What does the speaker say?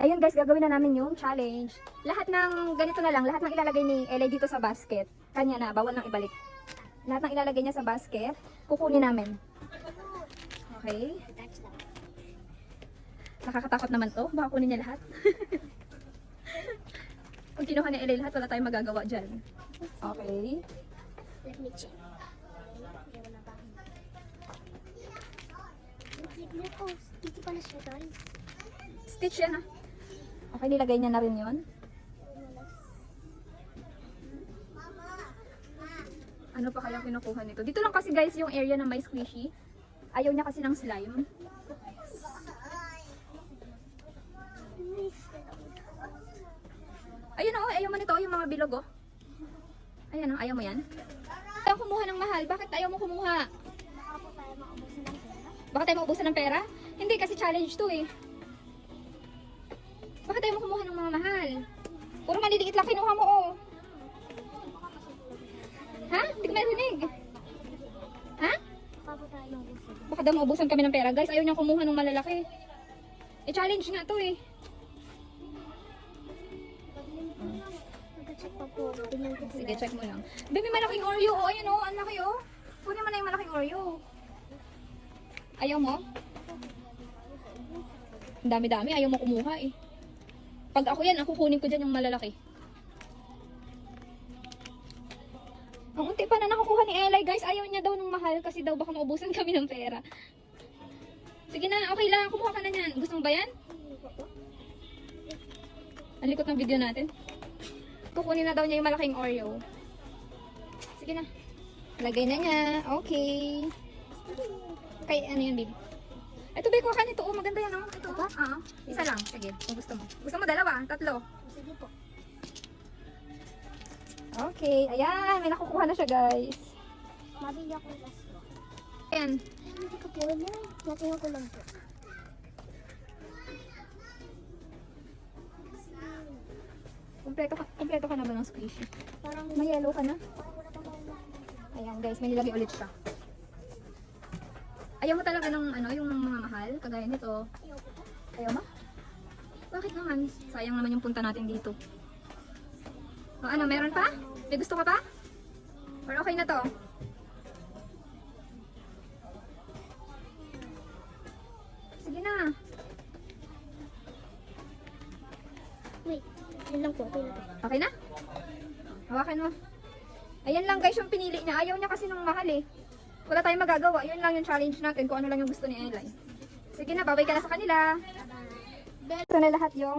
Ayun guys, gagawin na namin yung challenge. Lahat ng, ganito na lang, lahat ng ilalagay ni Eli dito sa basket. Kanya na, bawal nang ibalik. Lahat ng ilalagay niya sa basket, kukunin namin. Okay? Nakakatakot naman to, baka kunin niya lahat. Kung kinuha ni Eli lahat, wala tayong magagawa dyan. Okay? Let me check. Dito pala siya guys. Stitch yan ah. Okay, nilagay niya na rin yun. Ano pa kaya kinukuha nito? Dito lang kasi guys yung area na may squishy. Ayaw niya kasi ng slime. Ayun oh, ayaw mo nito, yung mga bilog oh. Ayan oh, ayaw mo yan. Ayaw kumuha ng mahal. Bakit ayaw mo kumuha? Baka tayo maubusan ng pera? Hindi, kasi challenge to eh. Bakit tayo mo kumuha ng mga mahal? Puro maliliit lang kinuha mo oh. Ha? Hindi ko marinig. Ha? Baka daw maubusan kami ng pera. Guys, ayaw niyang kumuha ng malalaki. Eh, challenge nga to eh. Sige, check mo lang. Baby, malaking Oreo. Oh, ayun oh, ang laki oh. Kunin mo na yung malaking Oreo. Ayaw mo? Ang dami-dami, ayaw mo kumuha eh. Pag ako yan, ako kunin ko dyan yung malalaki. Ang unti pa na nakukuha ni Eli guys. Ayaw niya daw ng mahal kasi daw baka maubusan kami ng pera. Sige na, okay lang. Kumuha ka na yan. Gusto mo ba yan? Ang likot ng video natin. Kukunin na daw niya yung malaking Oreo. Sige na. Lagay na niya. Okay. Kay ano yun, babe? Ito, babe, kuha ka nito. Oh, maganda yan, oh. Ito, isa lang. Sige, kung gusto mo. Gusto mo dalawa? Tatlo? Sige po. Okay. Ayan, may nakukuha na siya, guys. Mabili ako yung last one. Ayan. Hindi ko po na. Nakuha ko lang po. Kompleto ka na ba ng squishy? Parang May yellow ka na? parang wala pa akong Ayan, guys, may nilagay ulit siya. Ayaw mo talaga ng ano, yung mga mahal, kagaya nito. Ayaw mo? Bakit naman? Sayang naman yung punta natin dito. O ano, meron pa? May gusto ka pa? Or okay na to? Sige na. Wait. Yun lang po. Okay na po. Okay na? Hawakan mo. Ayan lang guys yung pinili niya. Ayaw niya kasi ng mahal eh. Wala tayong magagawa. Yun lang yung challenge natin kung ano lang yung gusto ni Eli. Sige na, babay ka na sa kanila. Ito na lahat yung